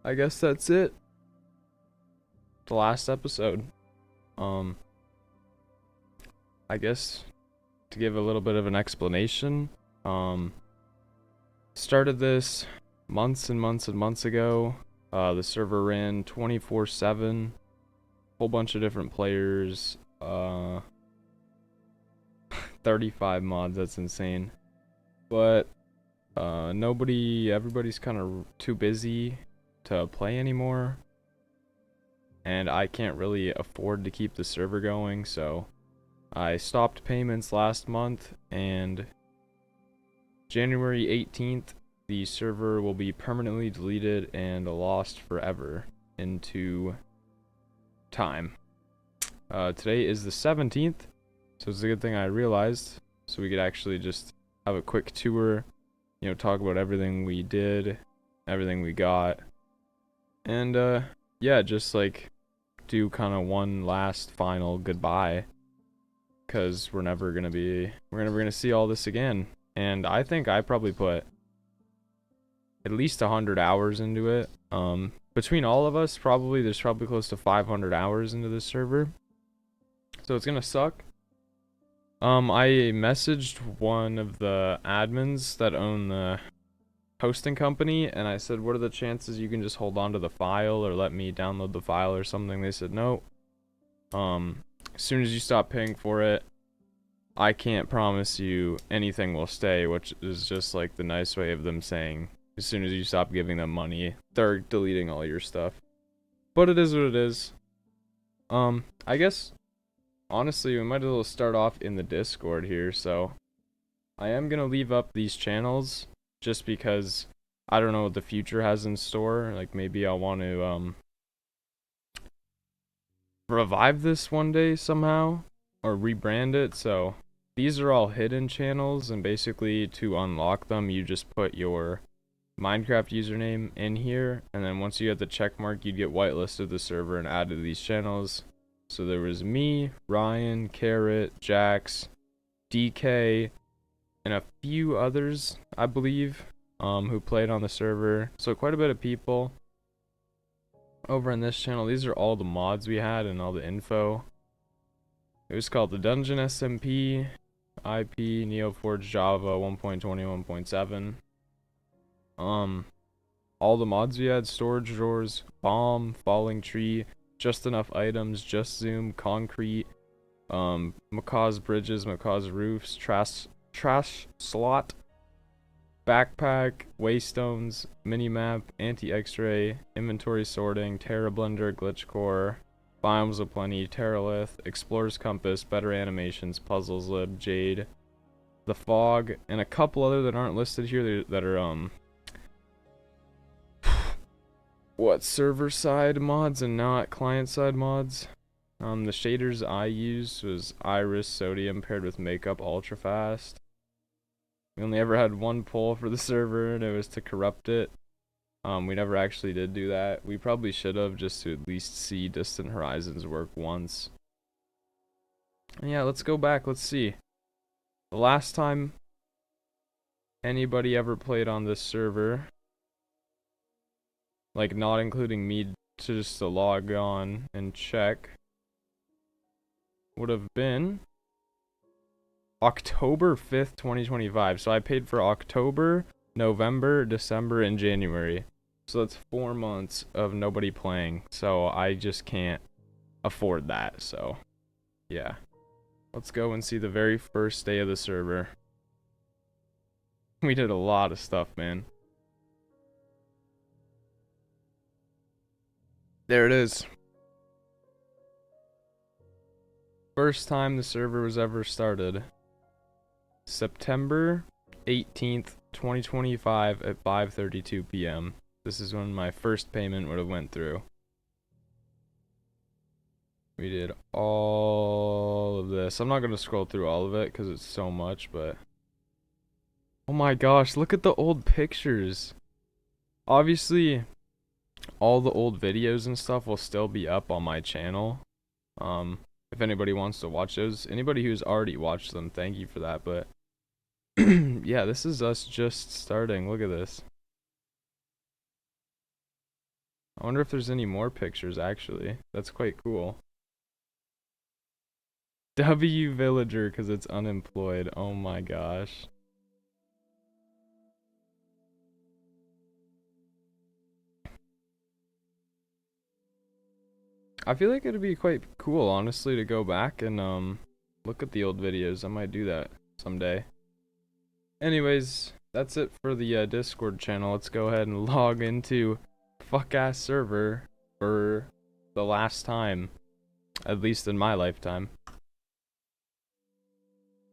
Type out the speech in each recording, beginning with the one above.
I guess that's it. The last episode. Um, I guess to give a little bit of an explanation, um, started this months and months and months ago. The server ran 24/7, whole bunch of different players, 35 mods, that's insane. But everybody's kind of too busy to play anymore, and I can't really afford to keep the server going, so I stopped payments last month, and January 18th, the server will be permanently deleted and lost forever into time. Today is the 17th, so it's a good thing I realized, so we could actually just have a quick tour, talk about everything we did, everything we got, and yeah, just like do kind of one last final goodbye, because we're never gonna see all this again. And I think I probably put at least 100 hours into it. Between all of us, there's probably close to 500 hours into this server, so it's gonna suck. I messaged one of the admins that own the hosting company, and I said, what are the chances you can just hold on to the file or let me download the file or something? They said no. As soon as you stop paying for it, I can't promise you anything will stay, which is just like the nice way of them saying as soon as you stop giving them money, they're deleting all your stuff. But it is what it is. I guess honestly we might as well start off in the Discord here. So I am gonna leave up these channels just because I don't know what the future has in store. Like maybe I'll want to revive this one day somehow or rebrand it. So these are all hidden channels, and basically to unlock them you just put your Minecraft username in here, and then once you get the check mark you'd get whitelisted the server and added to these channels. So there was me, Ryan, Carrot, Jax, DK, and a few others I believe who played on the server. So quite a bit of people over in this channel. These are all the mods we had and all the info. It was called the Dungeon SMP, IP, Neoforge Java 1.21.7. All the mods we had: storage drawers, bomb, falling tree, just enough items, just zoom, concrete, Macaw's bridges, Macaw's roofs, trash slot, backpack, waystones, minimap, anti-x-ray, inventory sorting, Terra blender, glitch core, biomes of plenty, Terralith, explorer's compass, better animations, puzzles lib, jade, the fog, and a couple other that aren't listed here that are server side mods and not client side mods. The shaders I used was Iris Sodium paired with Makeup Ultra Fast. We only ever had one pull for the server, and it was to corrupt it. We never actually did do that. We probably should have, just to at least see Distant Horizons work once. And yeah, let's go back. Let's see. The last time anybody ever played on this server, like not including me, to just to log on and check, would have been October 5th, 2025. So I paid for October, November, December, and January. So that's 4 months of nobody playing. So I just can't afford that. So yeah, let's go and see the very first day of the server. We did a lot of stuff, man. There it is. First time the server was ever started. September 18th, 2025 at 5:32 p.m. This is when my first payment would have went through. We did all of this. I'm not going to scroll through all of it because it's so much, but oh my gosh, look at the old pictures. Obviously, all the old videos and stuff will still be up on my channel. If anybody wants to watch those, anybody who's already watched them, thank you for that. But yeah, this is us just starting. Look at this. I wonder if there's any more pictures, actually. That's quite cool. W villager, because it's unemployed. Oh my gosh. I feel like it'd be quite cool, honestly, to go back and look at the old videos. I might do that someday. Anyways, that's it for the Discord channel. Let's go ahead and log into fuck-ass server for the last time, at least in my lifetime.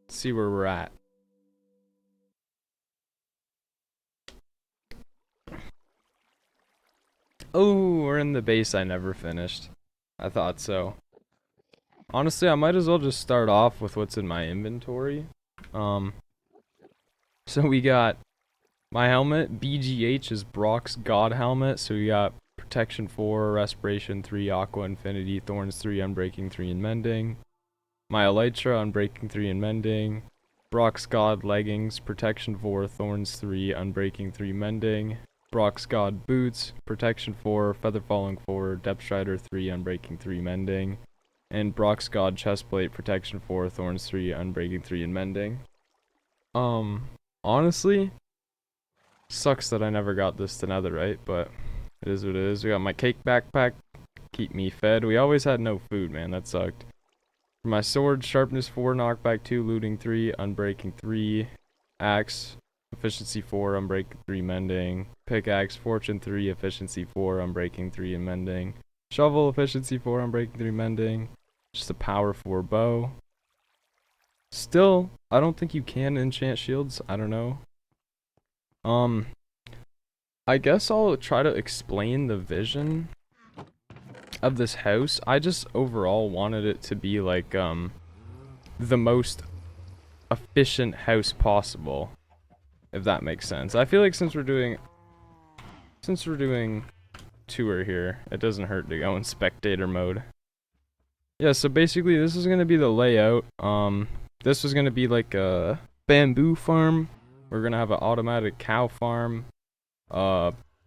Let's see where we're at. Oh, we're in the base I never finished. I thought so. Honestly, I might as well just start off with what's in my inventory. So we got my helmet. BGH is Brock's God helmet. So we got Protection 4, Respiration 3, Aqua Infinity, Thorns 3, Unbreaking 3, and Mending. My Elytra, Unbreaking 3 and Mending. Brock's God leggings, Protection 4, Thorns 3, Unbreaking 3, Mending. Brock's God boots, Protection 4, Feather Falling 4, Depth Strider 3, Unbreaking 3, Mending. And Brock's God chestplate, Protection 4, Thorns 3, Unbreaking 3, and Mending. Honestly, sucks that I never got this to Netherite, but it is what it is. We got my cake backpack, keep me fed. We always had no food, man, that sucked. For my sword, sharpness 4, knockback 2, looting 3, unbreaking 3, axe, efficiency 4, unbreaking 3, mending, pickaxe, fortune 3, efficiency 4, unbreaking 3, and mending, shovel, efficiency 4, unbreaking 3, mending, just a power 4 bow. Still, I don't think you can enchant shields, I don't know. I guess I'll try to explain the vision of this house. I just overall wanted it to be like the most efficient house possible, if that makes sense. I feel like since we're doing tour here, it doesn't hurt to go in spectator mode. Yeah, so basically this is gonna be the layout. This is gonna be like a bamboo farm. We're gonna have an automatic cow farm.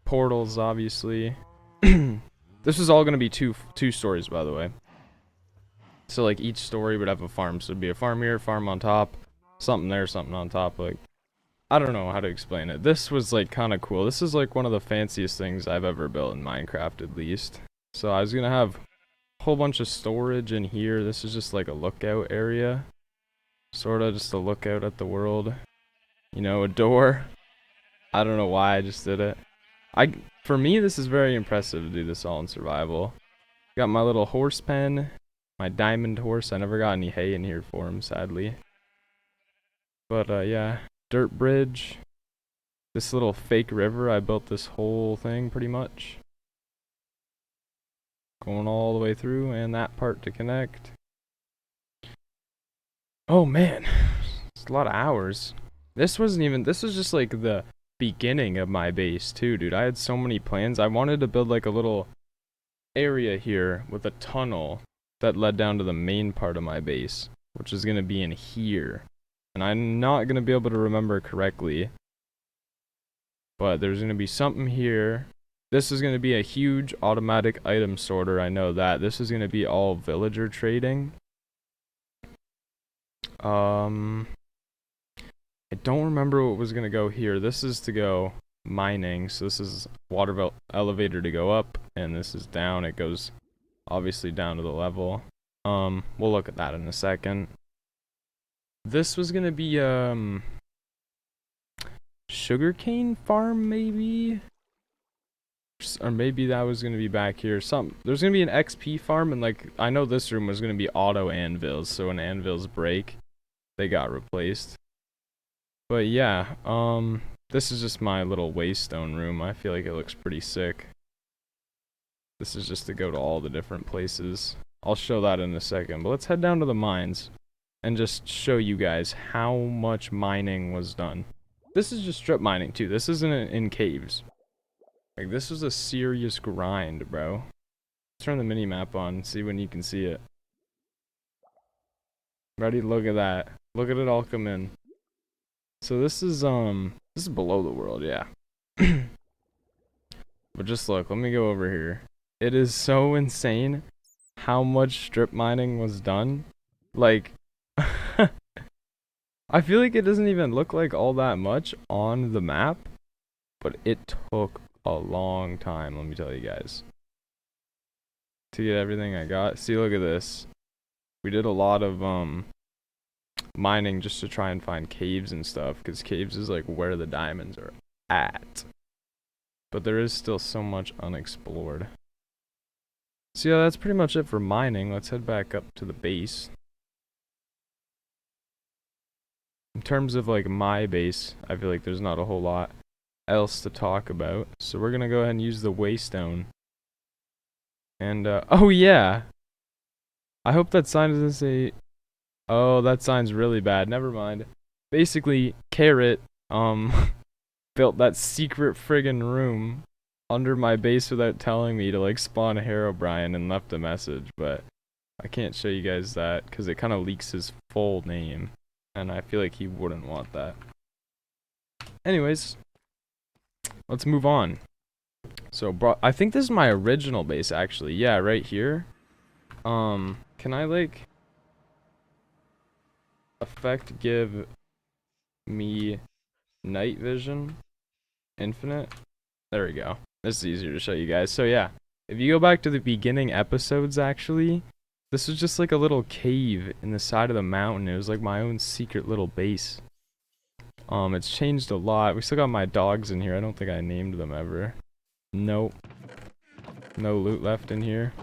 Portals, obviously. This is all gonna be two stories, by the way. So like each story would have a farm. So it'd be a farm here, farm on top, something there, something on top. Like, I don't know how to explain it. This was like kind of cool. This is like one of the fanciest things I've ever built in Minecraft, at least. So I was gonna have a whole bunch of storage in here. This is just like a lookout area, sorta just a lookout at the world. You know, a door. I don't know why I just did it. For me, this is very impressive to do this all in survival. Got my little horse pen, my diamond horse. I never got any hay in here for him, sadly. But yeah, dirt bridge. This little fake river, I built this whole thing pretty much. Going all the way through, and that part to connect. Oh man, it's a lot of hours. This was just like the beginning of my base too, dude. I had so many plans. I wanted to build like a little area here with a tunnel that led down to the main part of my base, which is going to be in here. And I'm not going to be able to remember correctly, but there's going to be something here. This is going to be a huge automatic item sorter, I know that. This is going to be all villager trading. I don't remember what was going to go here. This is to go mining, so this is water elevator to go up, and this is down. It goes obviously down to the level. We'll look at that in a second. This was gonna be sugarcane farm, maybe, or maybe that was gonna be back here. There's gonna be an XP farm, and like I know this room was gonna be auto anvils, so when anvils break, they got replaced. But yeah, this is just my little waystone room. I feel like it looks pretty sick. This is just to go to all the different places. I'll show that in a second, but let's head down to the mines and just show you guys how much mining was done. This is just strip mining too. This isn't in caves. Like, this was a serious grind, bro. Turn the mini map on, see when you can see it. Ready? Look at that. Look at it all come in. So this is below the world, yeah. But just look, let me go over here. It is so insane how much strip mining was done. Like, I feel like it doesn't even look like all that much on the map, but it took a long time, let me tell you guys, to get everything I got. See, look at this. We did a lot of mining just to try and find caves and stuff, because caves is like where the diamonds are at. But there is still so much unexplored. So yeah, that's pretty much it for mining. Let's head back up to the base. In terms of like my base, I feel like there's not a whole lot else to talk about. So we're gonna go ahead and use the waystone. And oh yeah, I hope that sign doesn't say. Oh, that sign's really bad. Never mind. Basically, Carrot built that secret friggin' room under my base without telling me to like spawn a Herobrine and left a message, but I can't show you guys that because it kind of leaks his full name, and I feel like he wouldn't want that. Anyways, let's move on. So, bro, I think this is my original base actually. Yeah, right here. Can I like effect give me night vision infinite? There we go. This is easier to show you guys. So yeah, if you go back to the beginning episodes actually, this was just like a little cave in the side of the mountain. It was like my own secret little base. It's changed a lot. We still got my dogs in here. I don't think I named them ever. Nope. No loot left in here.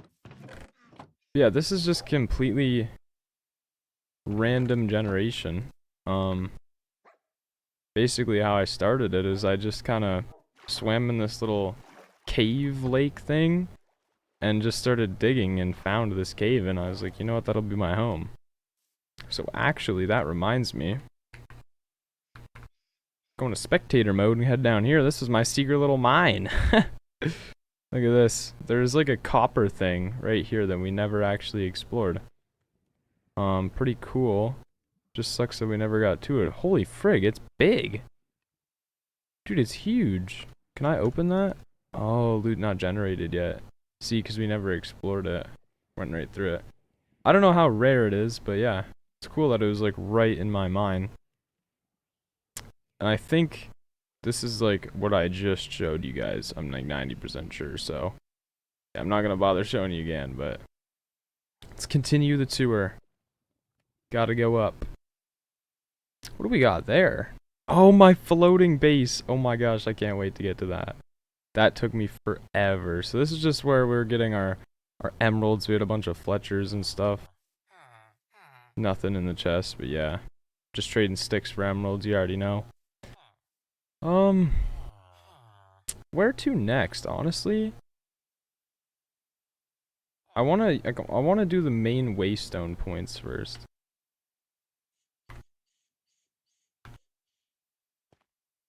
Yeah, this is just completely random generation. Basically how I started it is I just kind of swam in this little cave lake thing and just started digging and found this cave, and I was like, you know what, that'll be my home. So actually, that reminds me, going to spectator mode and head down here. This is my secret little mine. Look at this. There's like a copper thing right here that we never actually explored. Pretty cool. Just sucks that we never got to it. Holy frig, it's big. Dude, it's huge. Can I open that? Oh, loot not generated yet. See, because we never explored it. Went right through it. I don't know how rare it is, but yeah. It's cool that it was like right in my mine. And I think this is like what I just showed you guys. I'm like 90% sure, so yeah, I'm not gonna bother showing you again, but let's continue the tour. Gotta go up. What do we got there? Oh, my floating base. Oh my gosh, I can't wait to get to that. That took me forever. So this is just where we're getting our emeralds. We had a bunch of Fletchers and stuff. Nothing in the chest, but yeah. Just trading sticks for emeralds, you already know. Where to next, honestly? I wanna do the main waystone points first.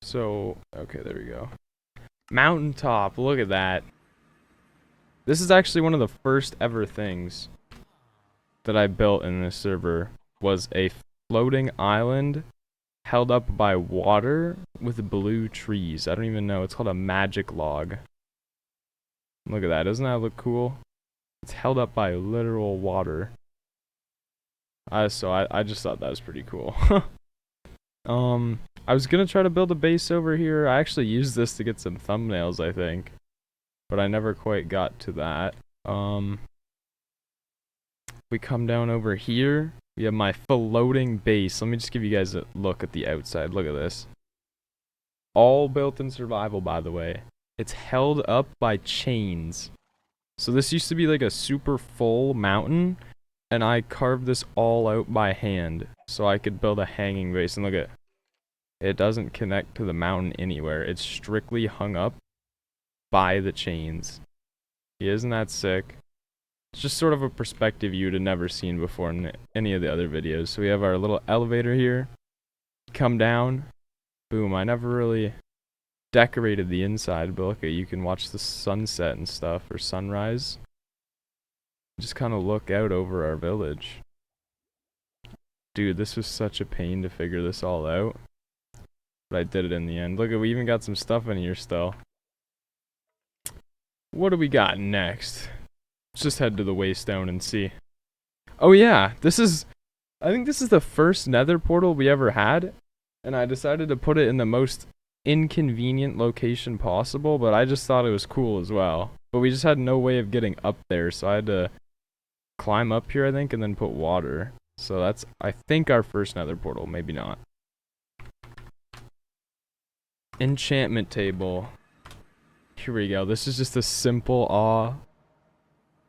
So, okay, there we go. Mountaintop, look at that. This is actually one of the first ever things that I built in this server, was a floating island held up by water with blue trees. I don't even know, it's called a magic log. Look at that, doesn't that look cool? It's held up by literal water. So I just thought that was pretty cool. I was gonna try to build a base over here. I actually used this to get some thumbnails, I think, but I never quite got to that. We come down over here. We have my floating base. Let me just give you guys a look at the outside. Look at this. All built in survival, by the way. It's held up by chains. So this used to be like a super full mountain, and I carved this all out by hand so I could build a hanging base. And look at it, doesn't connect to the mountain anywhere. It's strictly hung up by the chains. Isn't that sick? It's just sort of a perspective you'd have never seen before in any of the other videos. So we have our little elevator here. Come down. Boom. I never really decorated the inside, but look, you can watch the sunset and stuff, or sunrise. Just kind of look out over our village. Dude, this was such a pain to figure this all out, but I did it in the end. Look, we even got some stuff in here still. what do we got next? Let's just head to the Waystone and see. Oh yeah, I think this is the first nether portal we ever had, and I decided to put it in the most inconvenient location possible, but I just thought it was cool as well. But we just had no way of getting up there, so I had to climb up here, I think, and then put water. So that's, I think, our first nether portal, maybe not. Enchantment table. Here we go. This is just a simple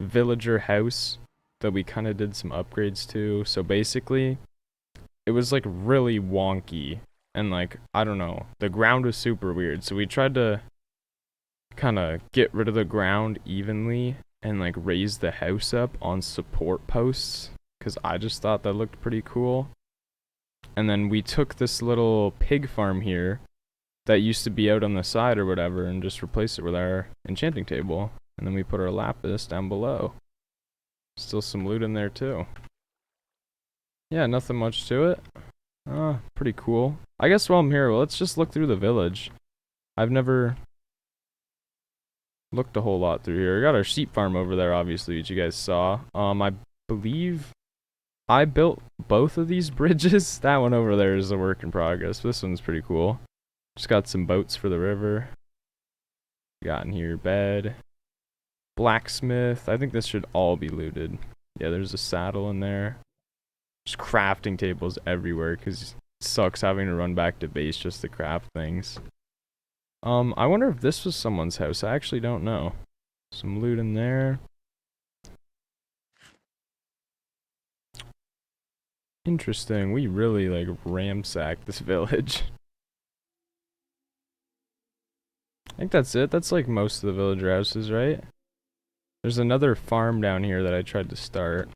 villager house that we kind of did some upgrades to. So basically, it was like really wonky and like, I don't know, the ground was super weird. So we tried to kind of get rid of the ground evenly and like raise the house up on support posts because I just thought that looked pretty cool. And then we took this little pig farm here that used to be out on the side or whatever and just replaced it with our enchanting table. And then we put our lapis down below. Still some loot in there too. Yeah, nothing much to it. Pretty cool. I guess while I'm here, let's just look through the village. I've never looked a whole lot through here. We got our sheep farm over there, obviously, which you guys saw. I believe I built both of these bridges. That one over there is a work in progress. This one's pretty cool. Just got some boats for the river. Got in here, bed. Blacksmith. I think this should all be looted. Yeah, there's a saddle in there. Just crafting tables everywhere because it sucks having to run back to base just to craft things. I wonder if this was someone's house. I actually don't know. Some loot in there. Interesting. We really like ransacked this village. I think that's it. That's like most of the villager houses, right? There's another farm down here that I tried to start.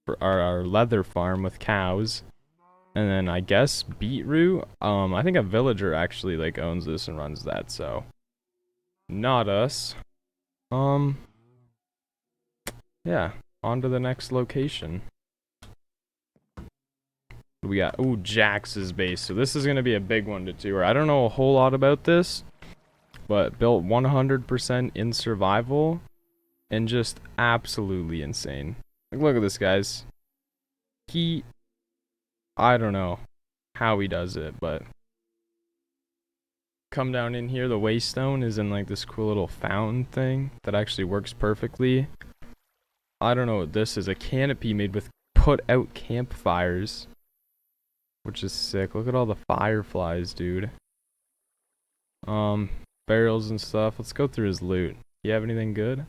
For our leather farm with cows. And then I guess beetroot. I think a villager actually like owns this and runs that, so not us. Yeah, on to the next location. We got, ooh, Jax's base. So this is gonna be a big one to tour. I don't know a whole lot about this, but built 100% in survival and just absolutely insane. Like, look at this, guys. I don't know how he does it, but come down in here. The Waystone is in like this cool little fountain thing that actually works perfectly. I don't know what this is. A canopy made with put out campfires, which is sick. Look at all the fireflies, dude. Barrels and stuff. Let's go through his loot. You have anything good?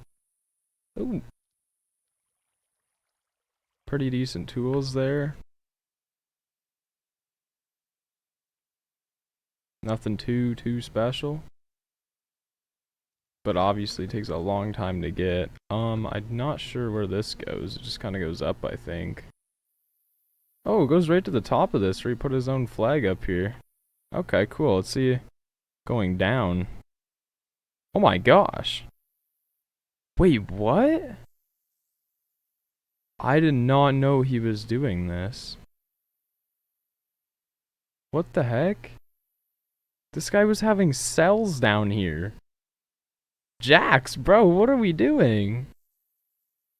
Ooh. Pretty decent tools there. Nothing too special. But obviously takes a long time to get. I'm not sure where this goes. It just kind of goes up, I think. Oh, it goes right to the top of this where he put his own flag up here. Okay, cool. Let's see. Going down. Oh my gosh. Wait, what? I did not know he was doing this. What the heck? This guy was having cells down here. Jax, bro, what are we doing?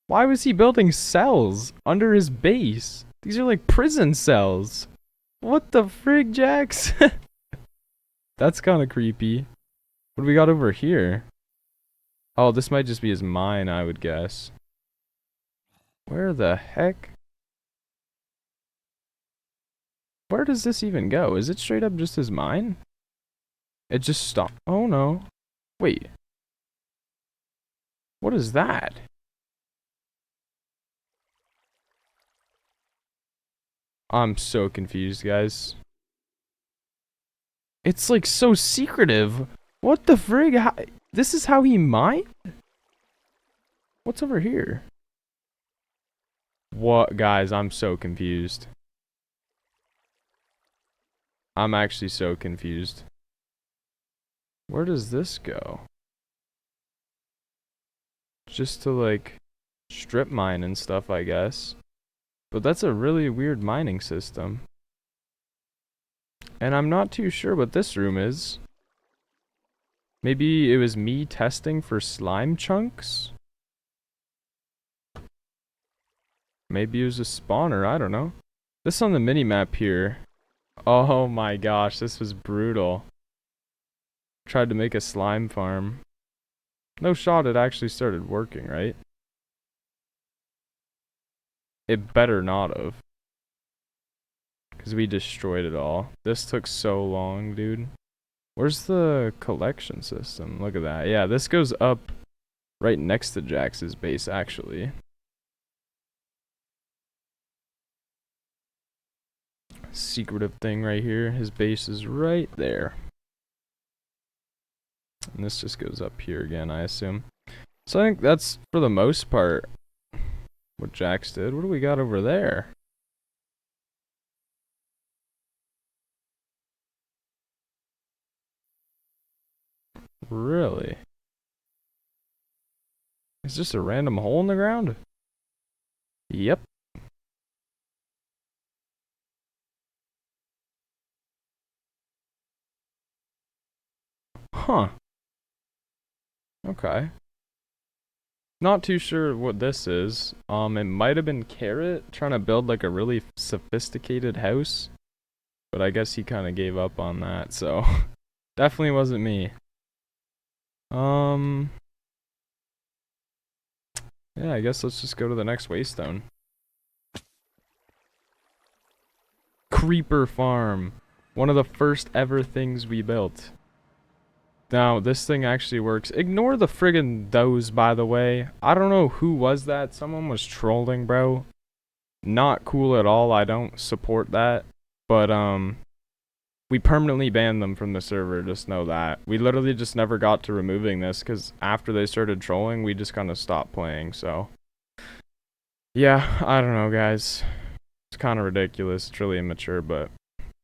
Why was he building cells under his base? These are like prison cells. What the frig, Jax? That's kind of creepy. What do we got over here? Oh, this might just be his mine, I would guess. Where the heck? Where does this even go? Is it straight up just his mine? It just stopped. Oh no. Wait. What is that? I'm so confused, guys. It's like so secretive. What the frig? How, this is how he mined? What's over here? What, guys? I'm so confused. I'm actually so confused. Where does this go? Just to like strip mine and stuff, I guess. But that's a really weird mining system. And I'm not too sure what this room is. Maybe it was me testing for slime chunks? Maybe it was a spawner, I don't know. This on the mini-map here. Oh my gosh, this was brutal. Tried to make a slime farm. No shot it actually started working, right? It better not have. Because we destroyed it all. This took so long, dude. Where's the collection system? Look at that. Yeah, this goes up right next to Jax's base, actually. Secretive thing right here. His base is right there. And this just goes up here again, I assume. So I think that's, for the most part, what Jax did. What do we got over there? Really? Is this a random hole in the ground? Yep. Huh. Okay. Not too sure what this is. It might have been Carrot trying to build like a really sophisticated house. But I guess he kind of gave up on that, so definitely wasn't me. Yeah, I guess let's just go to the next waystone. Creeper farm. One of the first ever things we built. Now, this thing actually works. Ignore the friggin' those, by the way. I don't know who was that. Someone was trolling, bro. Not cool at all. I don't support that. But, we permanently banned them from the server, just know that. We literally just never got to removing this, because after they started trolling, we just kind of stopped playing, so. Yeah, I don't know, guys. It's kind of ridiculous. It's really immature, but.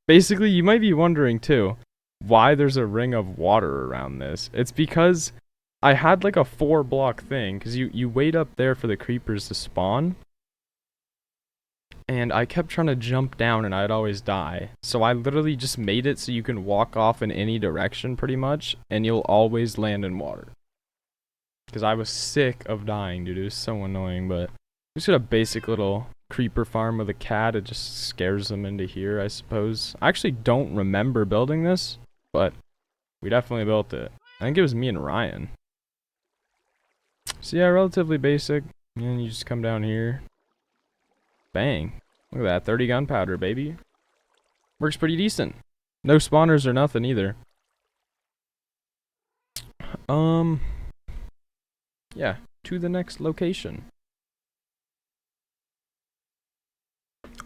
Basically, you might be wondering, too, why there's a ring of water around this. It's because I had like a 4-block thing, because you wait up there for the creepers to spawn. And I kept trying to jump down and I'd always die. So I literally just made it so you can walk off in any direction pretty much, and you'll always land in water. Because I was sick of dying, dude. It was so annoying, but just got a basic little creeper farm with a cat. It just scares them into here, I suppose. I actually don't remember building this, but we definitely built it. I think it was me and Ryan. So yeah, relatively basic. And you just come down here. Bang. Look at that, 30 gunpowder, baby. Works pretty decent. No spawners or nothing either. Yeah, to the next location.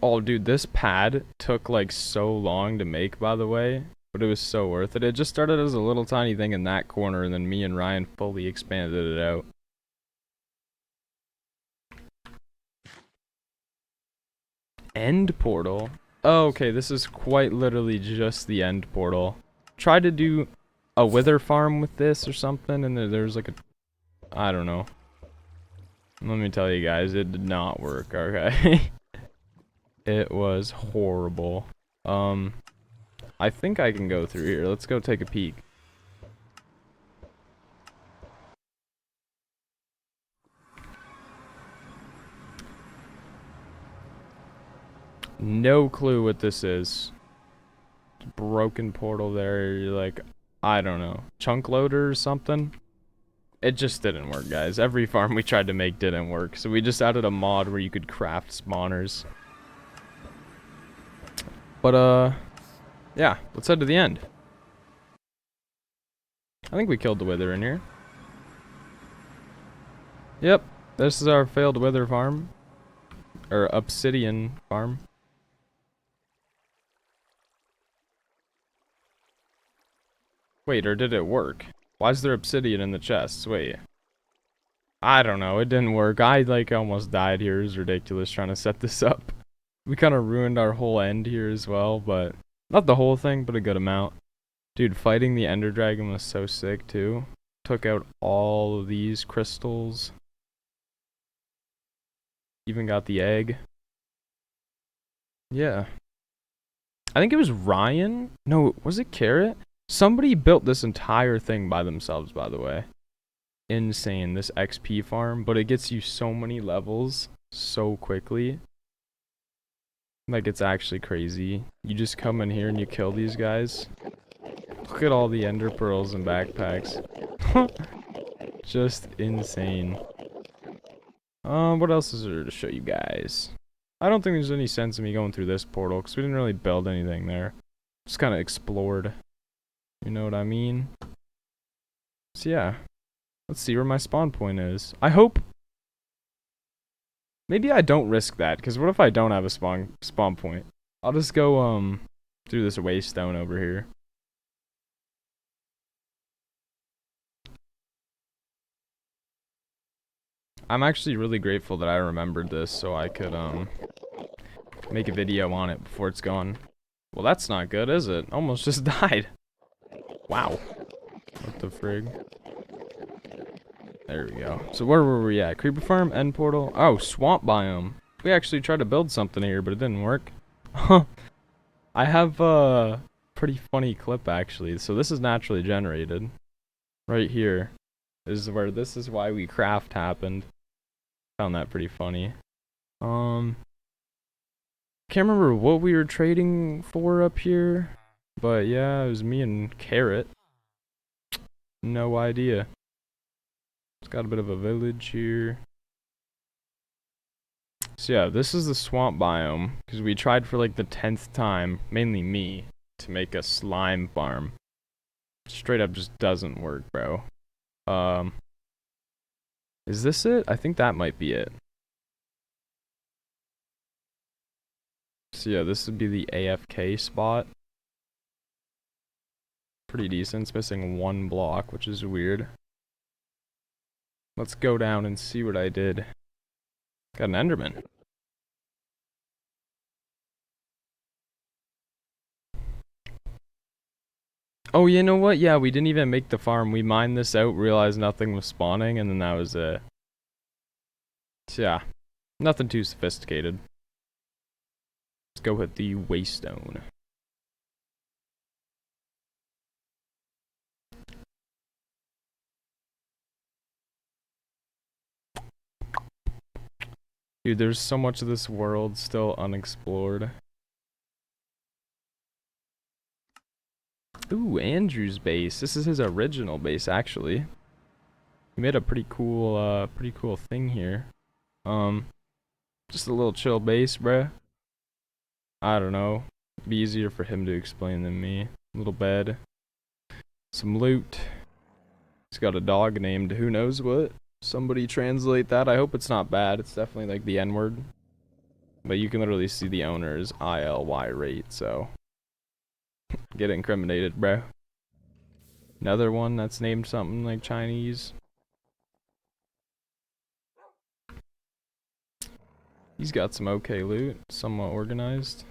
Oh, dude, this pad took like so long to make, by the way, but it was so worth it. It just started as a little tiny thing in that corner, and then me and Ryan fully expanded it out. End portal? Oh, okay, this is quite literally just the end portal. Tried to do a wither farm with this or something, and there's like a... I don't know. Let me tell you guys, it did not work, okay? It was horrible. I think I can go through here. Let's go take a peek. No clue what this is. Broken portal there. You're like, I don't know. Chunk loader or something? It just didn't work, guys. Every farm we tried to make didn't work. So we just added a mod where you could craft spawners. But, yeah. Let's head to the end. I think we killed the wither in here. Yep. This is our failed wither farm. Or obsidian farm. Wait, or did it work? Why is there obsidian in the chests? Wait. I don't know. It didn't work. I, like, almost died here. It was ridiculous trying to set this up. We kind of ruined our whole end here as well, but... Not the whole thing, but a good amount. Dude, fighting the Ender Dragon was so sick, too. Took out all of these crystals. Even got the egg. Yeah. I think it was Ryan. No, was it Carrot? Somebody built this entire thing by themselves, by the way. Insane, this XP farm, but it gets you so many levels so quickly. Like, it's actually crazy. You just come in here and you kill these guys. Look at all the ender pearls and backpacks. Just insane. What else is there to show you guys? I don't think there's any sense in me going through this portal, because we didn't really build anything there. Just kind of explored. You know what I mean? So yeah. Let's see where my spawn point is. I hope... Maybe I don't risk that, because what if I don't have a spawn point? I'll just go, through this waystone over here. I'm actually really grateful that I remembered this so I could, make a video on it before it's gone. Well, that's not good, is it? Almost just died. Wow. What the frig? There we go. So where were we at? Creeper farm, end portal. Oh, swamp biome. We actually tried to build something here, but it didn't work. I have a pretty funny clip, actually. So this is naturally generated. Right here is where this is why we craft happened. Found that pretty funny. Can't remember what we were trading for up here, but yeah, it was me and Carrot. No idea. It's got a bit of a village here. So yeah, this is the swamp biome, because we tried for like the 10th time, mainly me, to make a slime farm. Straight up just doesn't work, bro. Is this it? I think that might be it. So yeah, this would be the AFK spot. Pretty decent. It's missing one block, which is weird. Let's go down and see what I did. Got an Enderman. Oh, you know what? Yeah, we didn't even make the farm. We mined this out, realized nothing was spawning, and then that was it. So yeah, nothing too sophisticated. Let's go hit the waystone. Dude, there's so much of this world still unexplored. Ooh, Andrew's base. This is his original base, actually. He made a pretty cool thing here. Just a little chill base, bruh. I don't know. It'd be easier for him to explain than me. Little bed. Some loot. He's got a dog named who knows what. Somebody translate that. I hope it's not bad. It's definitely like the N-word. But you can literally see the owner's ILY rate, so... Get incriminated, bro. Another one that's named something like Chinese. He's got some okay loot. Somewhat organized.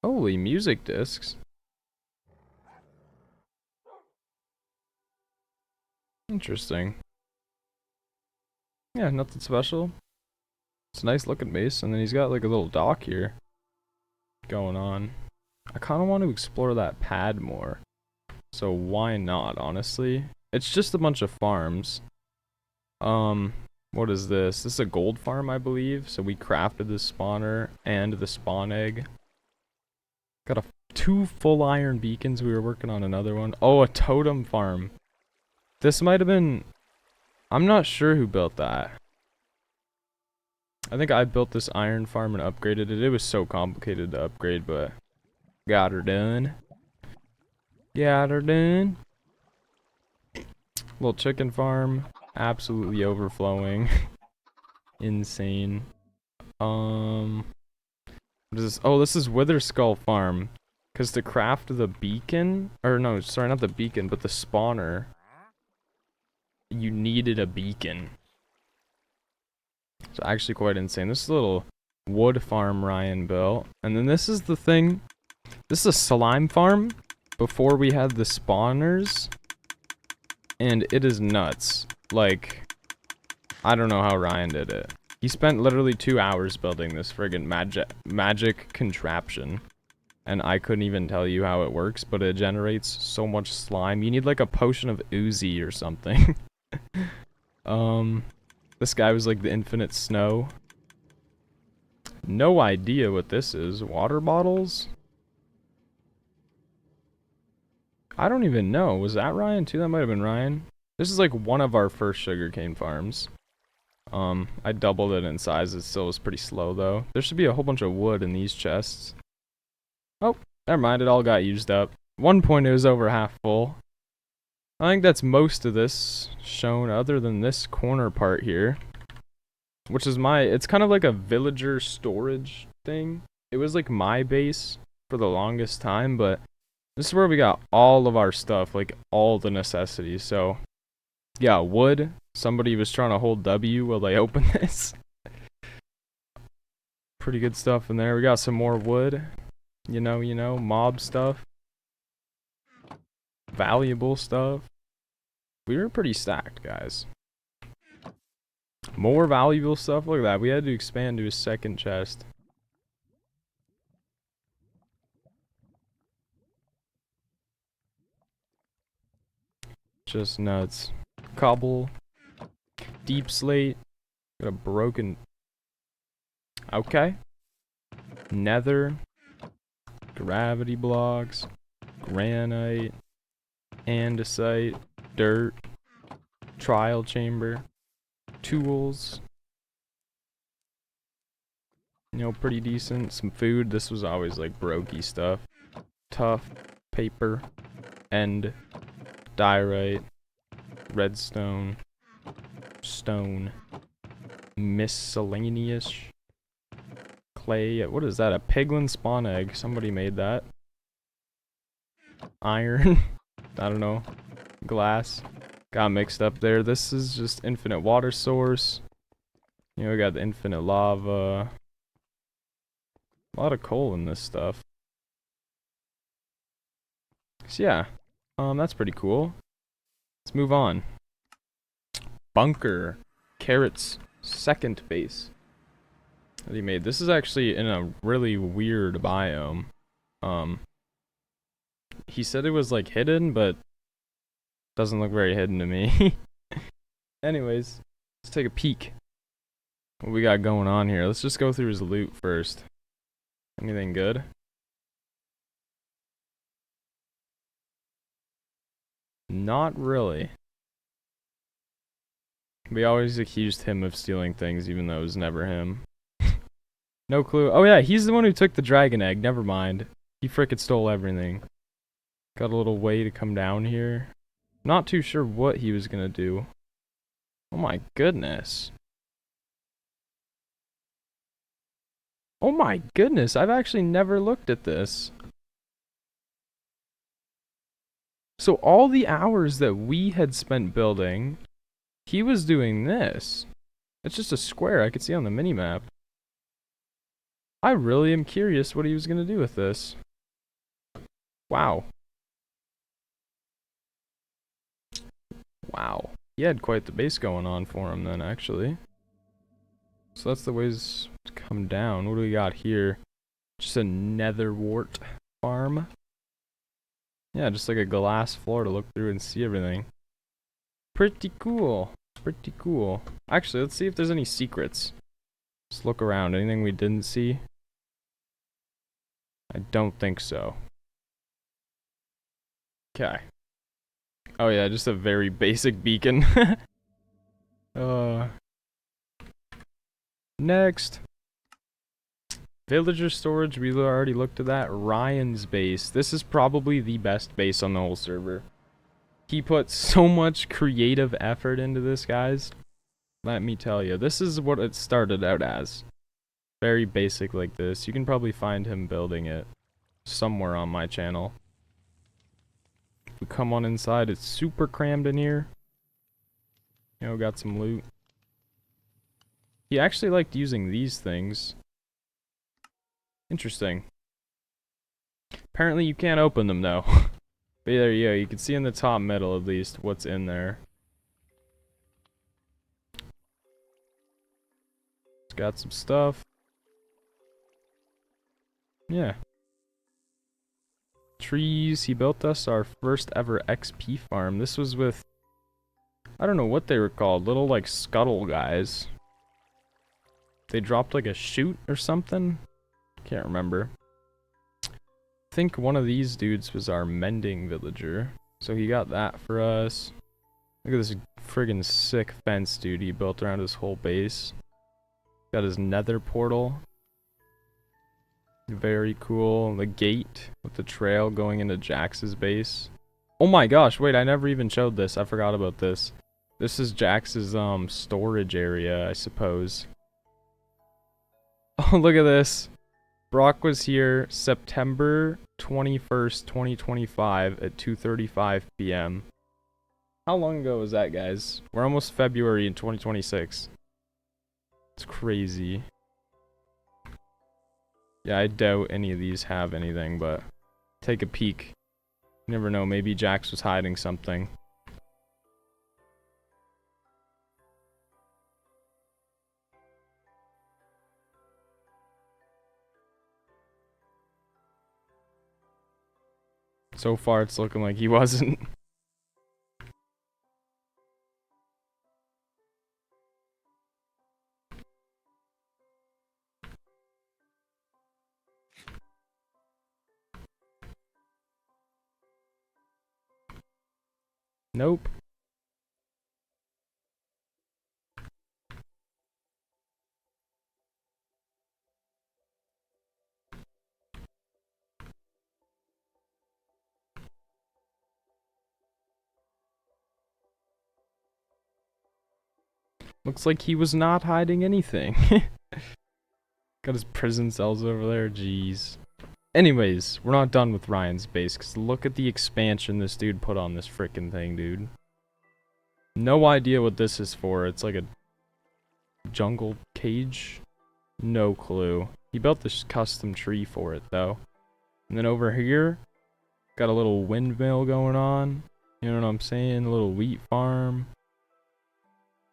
Holy music discs. Interesting. Yeah, nothing special. It's a nice looking base, and then he's got like a little dock here going on. I kind of want to explore that pad more. So why not, honestly? It's just a bunch of farms. What is this? This is a gold farm, I believe. So we crafted the spawner and the spawn egg. Got two full iron beacons. We were working on another one. Oh, a totem farm. This might have been... I'm not sure who built that. I think I built this iron farm and upgraded it. It was so complicated to upgrade, but got her done. Got her done. Little chicken farm. Absolutely overflowing. Insane. What is this? Oh, this is Wither Skull Farm. Because to craft the beacon, or no, sorry, not the beacon, but the spawner, you needed a beacon. It's actually quite insane. This little wood farm Ryan built. And then this is the thing. This is a slime farm before we had the spawners. And it is nuts. Like, I don't know how Ryan did it. He spent literally 2 hours building this friggin' magic contraption. and I couldn't even tell you how it works, but it generates so much slime. You need like a potion of oozy or something. This guy was like the infinite snow. No idea what this is. Water bottles? I don't even know. Was that Ryan too? That might have been Ryan. This is like one of our first sugarcane farms. I doubled it in size. It still was pretty slow though. There should be a whole bunch of wood in these chests. Oh, never mind. It all got used up. One point it was over half full. I think that's most of this shown other than this corner part here. Which is it's kind of like a villager storage thing. It was like my base for the longest time, but this is where we got all of our stuff, like all the necessities. So, yeah, wood. Somebody was trying to hold W while they open this. Pretty good stuff in there. We got some more wood. You know, mob stuff. Valuable stuff. We were pretty stacked, guys. More valuable stuff. Look at that. We had to expand to a second chest. Just nuts. Cobble. Deep slate. Got a broken... Okay. Nether. Gravity blocks. Granite. Andesite. Dirt. Trial chamber. Tools. You know, pretty decent. Some food. This was always like brokey stuff. Tough. Paper. End. Diorite. Redstone. Stone. Miscellaneous. Clay. What is that? A piglin spawn egg. Somebody made that. Iron. I don't know. Glass. Got mixed up there. This is just infinite water source. You know, we got the infinite lava. A lot of coal in this stuff. So yeah. That's pretty cool. Let's move on. Bunker. Carrot's second base that he made. This is actually in a really weird biome. He said it was like hidden, but doesn't look very hidden to me. Anyways, let's take a peek. What we got going on here? Let's just go through his loot first. Anything good? Not really. We always accused him of stealing things, even though it was never him. No clue. Oh yeah, he's the one who took the dragon egg. Never mind. He frickin' stole everything. Got a little way to come down here. Not too sure what he was gonna do. Oh my goodness. Oh my goodness, I've actually never looked at this. So all the hours that we had spent building, he was doing this. It's just a square I could see on the minimap. I really am curious what he was gonna do with this. Wow. Wow. He had quite the base going on for him then, actually. So that's the ways to come down. What do we got here? Just a nether wart farm. Yeah, just like a glass floor to look through and see everything. Pretty cool. Pretty cool. Actually, let's see if there's any secrets. Just look around. Anything we didn't see? I don't think so. Okay. Oh yeah, just a very basic beacon. Next. Villager storage, we already looked at that. Ryan's base. This is probably the best base on the whole server. He put so much creative effort into this, guys. Let me tell you. This is what it started out as. Very basic like this. You can probably find him building it somewhere on my channel. If we come on inside, it's super crammed in here. You know, got some loot. He actually liked using these things. Interesting. Apparently you can't open them though. But there you go. You can see in the top middle at least what's in there. It's got some stuff. Yeah. trees. He built us our first ever XP farm. This was with, I don't know what they were called, little like scuttle guys. They dropped like a chute or something. Can't remember. I think one of these dudes was our mending villager. So he got that for us. Look at this friggin' sick fence, dude, he built around his whole base. Got his nether portal. Very cool. The gate with the trail going into Jax's base. Oh my gosh, wait, I never even showed this. I forgot about this. This is Jax's storage area, I suppose. Oh, look at this. Brock was here September 21st, 2025 at 2:35 p.m. How long ago was that, guys? We're almost February in 2026. It's crazy. Yeah, I doubt any of these have anything, but take a peek. You never know, maybe Jax was hiding something. So far, it's looking like he wasn't. Nope. Looks like he was not hiding anything. Got his prison cells over there, jeez. Anyways, we're not done with Ryan's base, because look at the expansion this dude put on this frickin' thing, dude. No idea what this is for. It's like a jungle cage. No clue. He built this custom tree for it, though. And then over here, got a little windmill going on. You know what I'm saying? A little wheat farm.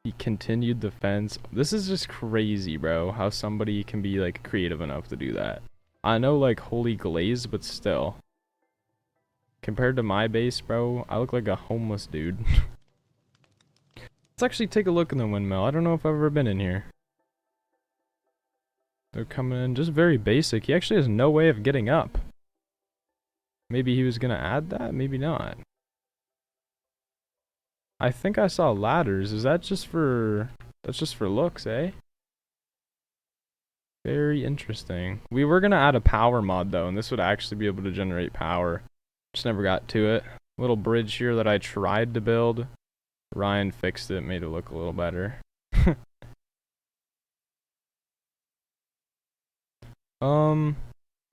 He continued the fence. This is just crazy, bro. How somebody can be, like, creative enough to do that. I know, like, Holy Glaze, but still. Compared to my base, bro, I look like a homeless dude. Let's actually take a look in the windmill. I don't know if I've ever been in here. They're coming in just very basic. He actually has no way of getting up. Maybe he was gonna add that? Maybe not. I think I saw ladders. Is that just for... That's just for looks, eh? Very interesting. We were gonna add a power mod, though, and this would actually be able to generate power. Just never got to it. Little bridge here that I tried to build. Ryan fixed it, made it look a little better. There's a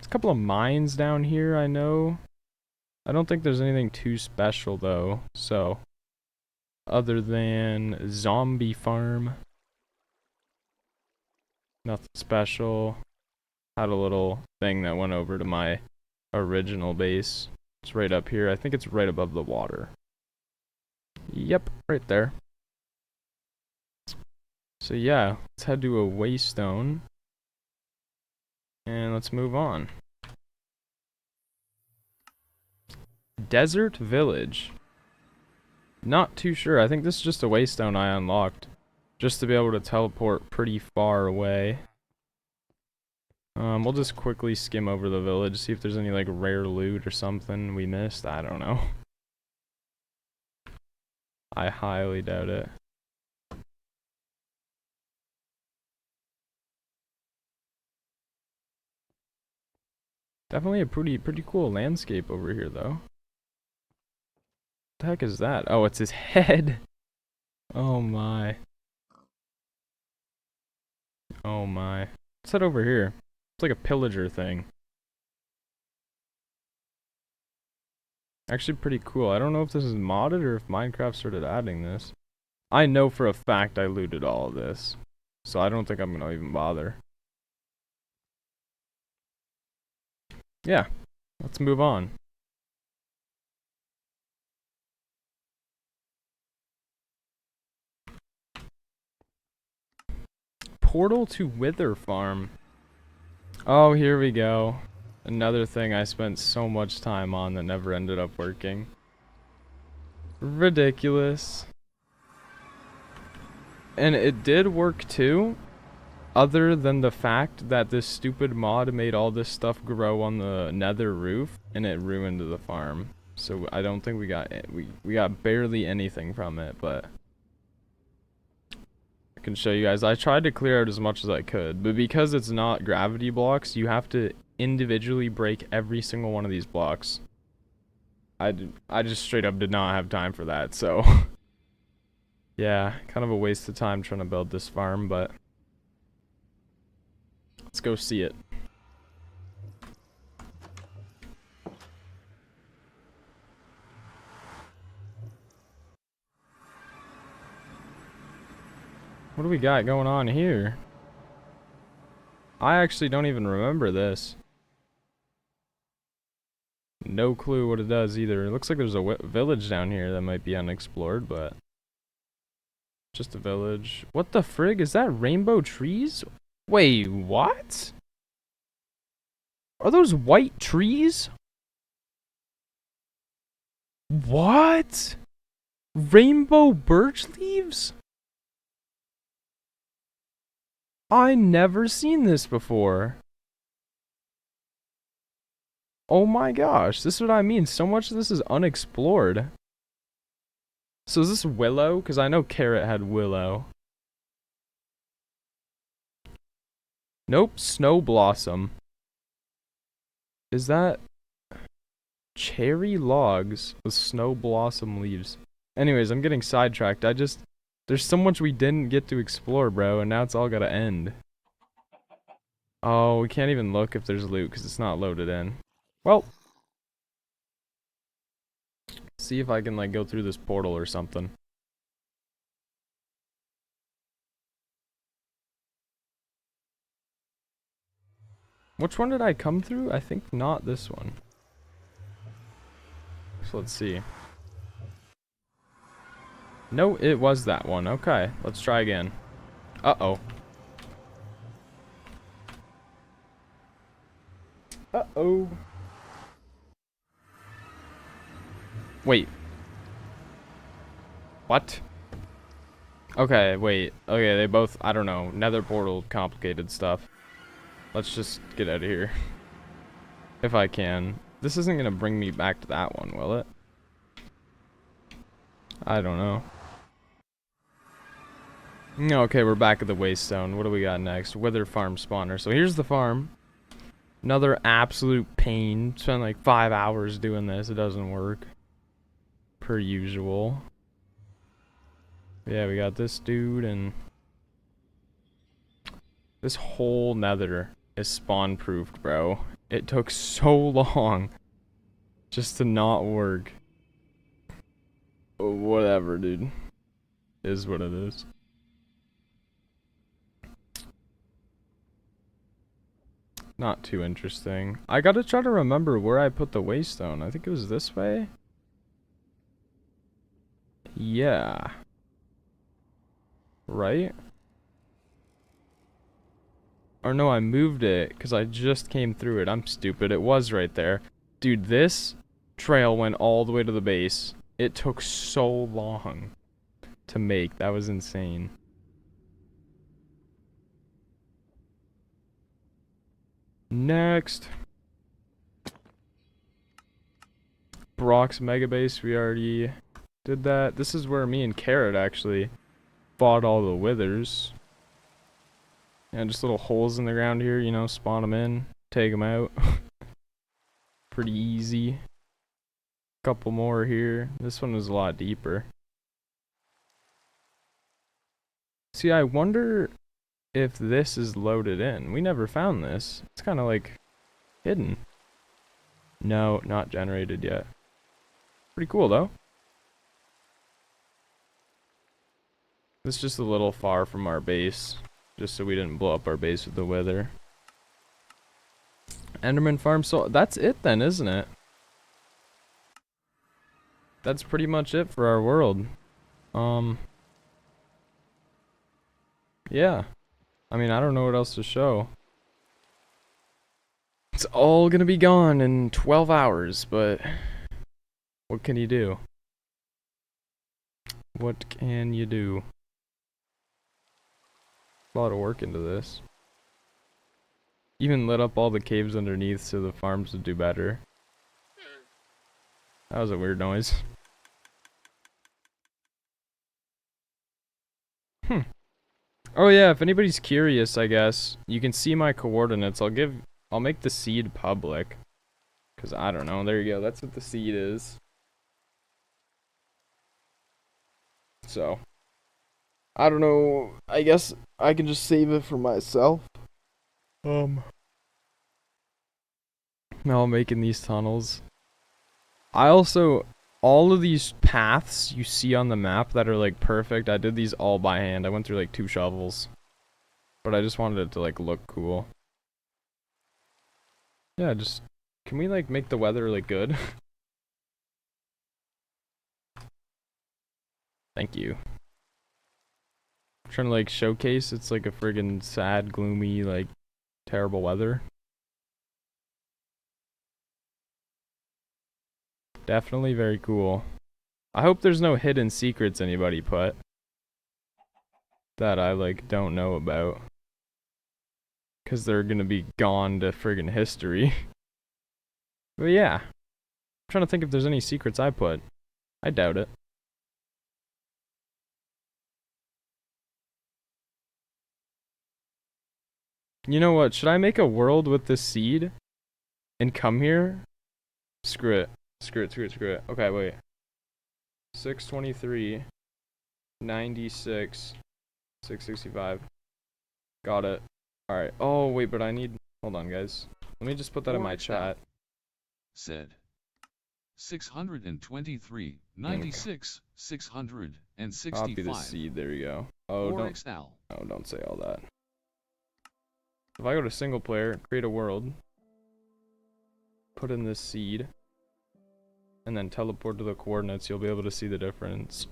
couple of mines down here, I know. I don't think there's anything too special, though, so... Other than zombie farm. Nothing special. Had a little thing that went over to my original base. It's right up here. I think it's right above the water. Yep, right there. So yeah, let's head to a waystone. And let's move on. Desert Village. Not too sure. I think this is just a waystone I unlocked. Just to be able to teleport pretty far away. We'll just quickly skim over the village, see if there's any like rare loot or something we missed. I don't know. I highly doubt it. Definitely a pretty cool landscape over here, though. What the heck is that? Oh, it's his head. Oh my. Oh my. What's that over here? It's like a pillager thing. Actually pretty cool. I don't know if this is modded or if Minecraft started adding this. I know for a fact I looted all of this. So I don't think I'm gonna even bother. Yeah. Let's move on. Portal to Wither Farm. Oh, here we go. Another thing I spent so much time on that never ended up working. Ridiculous. And it did work too, other than the fact that this stupid mod made all this stuff grow on the nether roof and it ruined the farm. So I don't think we got barely anything from it, but I can show you guys. I tried to clear out as much as I could, but because it's not gravity blocks, you have to individually break every single one of these blocks. I just straight up did not have time for that, so yeah, kind of a waste of time trying to build this farm, but let's go see it. What do we got going on here? I actually don't even remember this. No clue what it does either. It looks like there's a village down here that might be unexplored, but just a village. What the frig? Is that rainbow trees? Wait, what? Are those white trees? What? Rainbow birch leaves? I never seen this before. Oh my gosh, this is what I mean. So much of this is unexplored. So is this willow? Because I know Carrot had willow. Nope, snow blossom. Is that cherry logs with snow blossom leaves? Anyways, I'm getting sidetracked. There's so much we didn't get to explore, bro, and now it's all gotta end. Oh, we can't even look if there's loot because it's not loaded in. Well, see if I can like go through this portal or something. Which one did I come through? I think not this one. So let's see. No, it was that one. Okay, let's try again. Uh-oh. Uh-oh. Wait. What? Okay, wait. Okay, they both, I don't know. Nether portal, complicated stuff. Let's just get out of here. If I can. This isn't gonna bring me back to that one, will it? I don't know. Okay, we're back at the waystone. What do we got next? Wither farm spawner. So here's the farm. Another absolute pain. Spent like 5 hours doing this. It doesn't work. Per usual. Yeah, we got this dude and this whole nether is spawn proofed, bro. It took so long just to not work. Whatever, dude. Is what it is. Not too interesting. I gotta try to remember where I put the waystone. I think it was this way. Yeah. Right? Or no, I moved it because I just came through it. I'm stupid. It was right there. Dude, this trail went all the way to the base. It took so long to make. That was insane. Next. Brock's Mega Base. We already did that. This is where me and Carrot actually fought all the withers. And just little holes in the ground here, you know, spawn them in, take them out. Pretty easy. Couple more here. This one was a lot deeper. See, I wonder if this is loaded in. We never found this. It's kind of like hidden. No, not generated yet. Pretty cool though. This is just a little far from our base. Just so we didn't blow up our base with the weather. Enderman farm, so that's it then, isn't it? That's pretty much it for our world. Yeah. I mean, I don't know what else to show. It's all gonna be gone in 12 hours, but what can you do? What can you do? A lot of work into this. Even lit up all the caves underneath so the farms would do better. That was a weird noise. Hmm. Oh yeah, if anybody's curious, I guess, you can see my coordinates. I'll make the seed public. Cause I don't know, there you go, that's what the seed is. So, I don't know, I guess I can just save it for myself. Now making these tunnels. I also, all of these paths you see on the map that are like perfect, I did these all by hand. I went through like 2 shovels. But I just wanted it to like look cool. Yeah, just, can we like make the weather like good? Thank you. I'm trying to like showcase it's like a friggin' sad, gloomy, like terrible weather. Definitely very cool. I hope there's no hidden secrets anybody put that I like don't know about. Cause they're gonna be gone to friggin' history. But yeah. I'm trying to think if there's any secrets I put. I doubt it. You know what? Should I make a world with this seed and come here? Screw it. Screw it, screw it, screw it. Okay, wait. 623, 96, 665. Got it. Alright. Oh, wait, but I need... Hold on, guys. Let me just put that in my chat. Said 623, 96, 665. Copy the seed. There you go. Oh, don't say all that. If I go to single player, create a world, put in this seed, and then teleport to the coordinates, you'll be able to see the difference.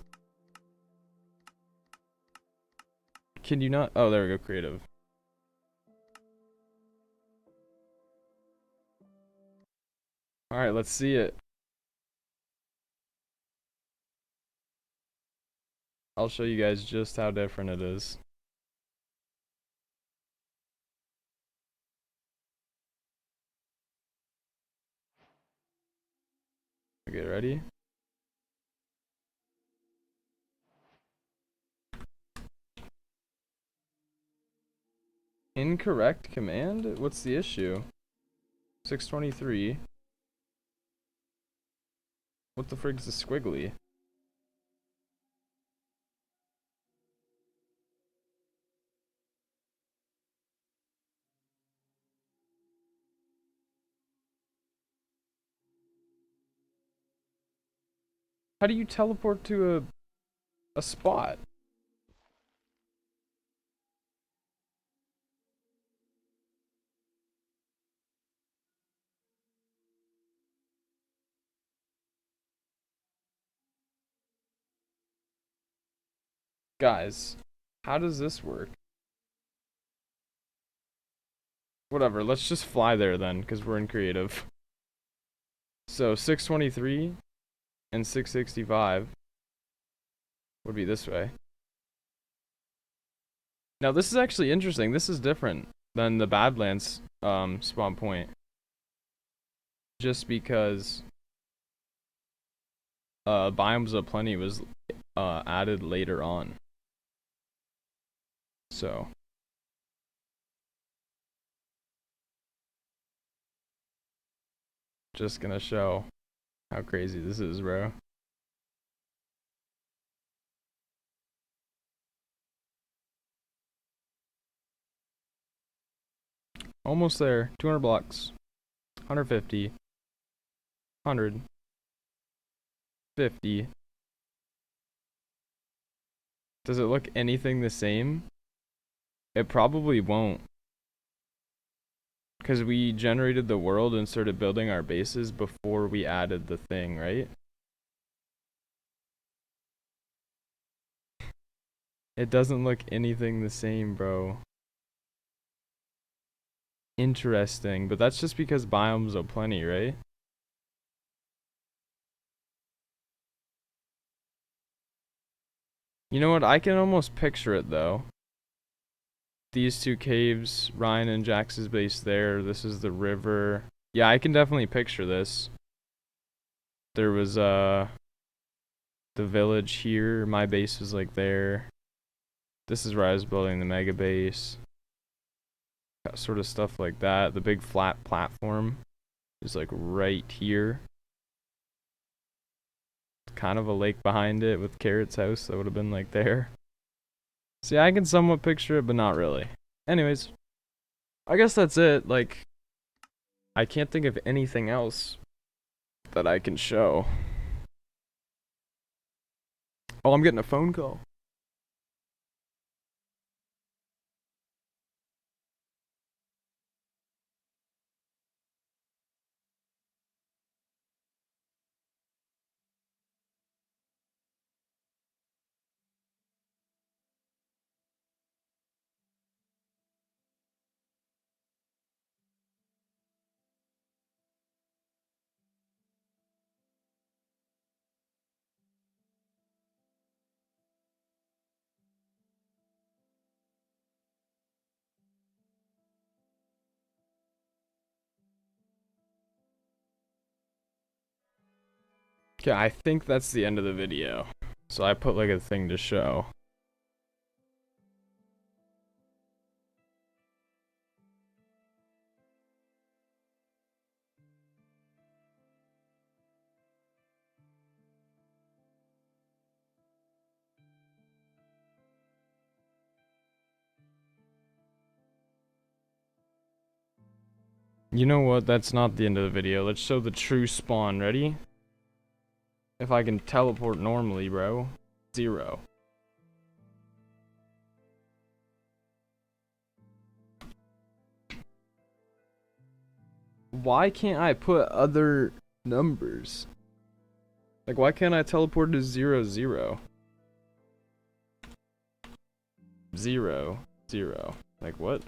Can you not? Oh, there we go, creative. Alright, let's see it. I'll show you guys just how different it is. Okay, ready? Incorrect command? What's the issue? 623. What the frig's the squiggly? How do you teleport to a spot? Guys, how does this work? Whatever, let's just fly there then, because we're in creative. So 623 and 665 would be this way. Now this is actually interesting. This is different than the Badlands spawn point. Just because Biomes of Plenty was added later on. So just gonna show how crazy this is, bro. Almost there. 200 blocks. 150. 100. 50. Does it look anything the same? It probably won't. Because we generated the world and started building our bases before we added the thing, right? It doesn't look anything the same, bro. interesting, but that's just because biomes are plenty, right? You know what? I can almost picture it though. These two caves, Ryan and Jax's base there. This is the river. Yeah, I can definitely picture this. There was the village here. My base was like there. This is where I was building the mega base. Sort of stuff like that. The big flat platform is like right here. Kind of a lake behind it with Carrot's house that would have been like there. See, I can somewhat picture it, but not really. Anyways, I guess that's it. Like, I can't think of anything else that I can show. Oh, I'm getting a phone call. Okay, I think that's the end of the video. So I put like a thing to show. You know what? That's not the end of the video. Let's show the true spawn. Ready? If I can teleport normally, bro. 0. Why can't I put other numbers? Like, why can't I teleport to 0, 0? 0, 0. Like, what?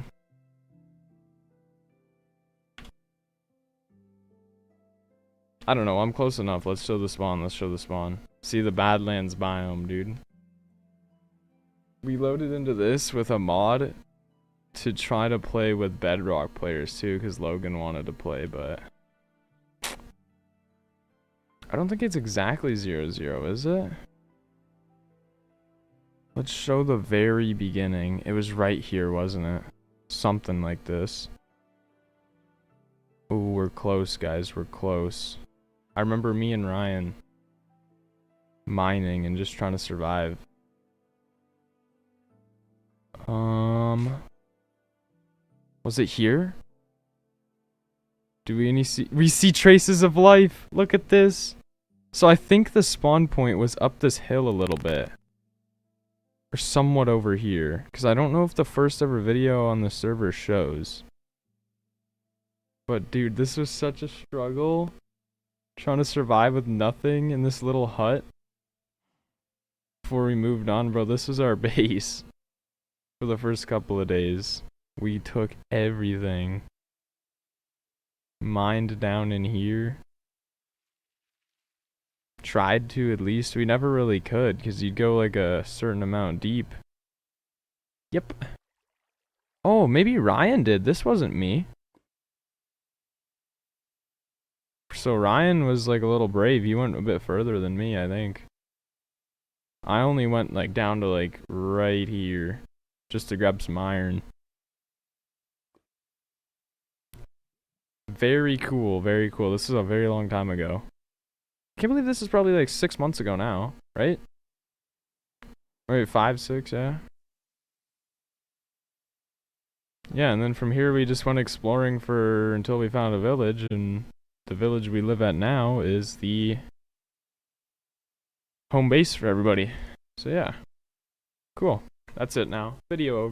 I don't know. I'm close enough. Let's show the spawn. Let's show the spawn. See the Badlands biome, dude. We loaded into this with a mod to try to play with Bedrock players too, because Logan wanted to play, but I don't think it's exactly 0, 0, is it? Let's show the very beginning. It was right here, wasn't it? Something like this. Ooh, we're close, guys. We're close. I remember me and Ryan mining and just trying to survive. Was it here? Do we see traces of life? Look at this. So I think the spawn point was up this hill a little bit. Or somewhat over here. Because I don't know if the first ever video on the server shows. But dude, this was such a struggle. Trying to survive with nothing in this little hut. Before we moved on, bro, this was our base. For the first couple of days. We took everything. Mined down in here. Tried to at least. We never really could because you'd go like a certain amount deep. Yep. Oh, maybe Ryan did. This wasn't me. So Ryan was like a little brave. He went a bit further than me, I think. I only went like down to like right here just to grab some iron. Very cool, very cool. This is a very long time ago. I can't believe this is probably like 6 months ago now, right? Wait, 5, 6, yeah. Yeah, and then from here we just went exploring for until we found a village, and the village we live at now is the home base for everybody. So yeah. Cool. That's it now. Video over.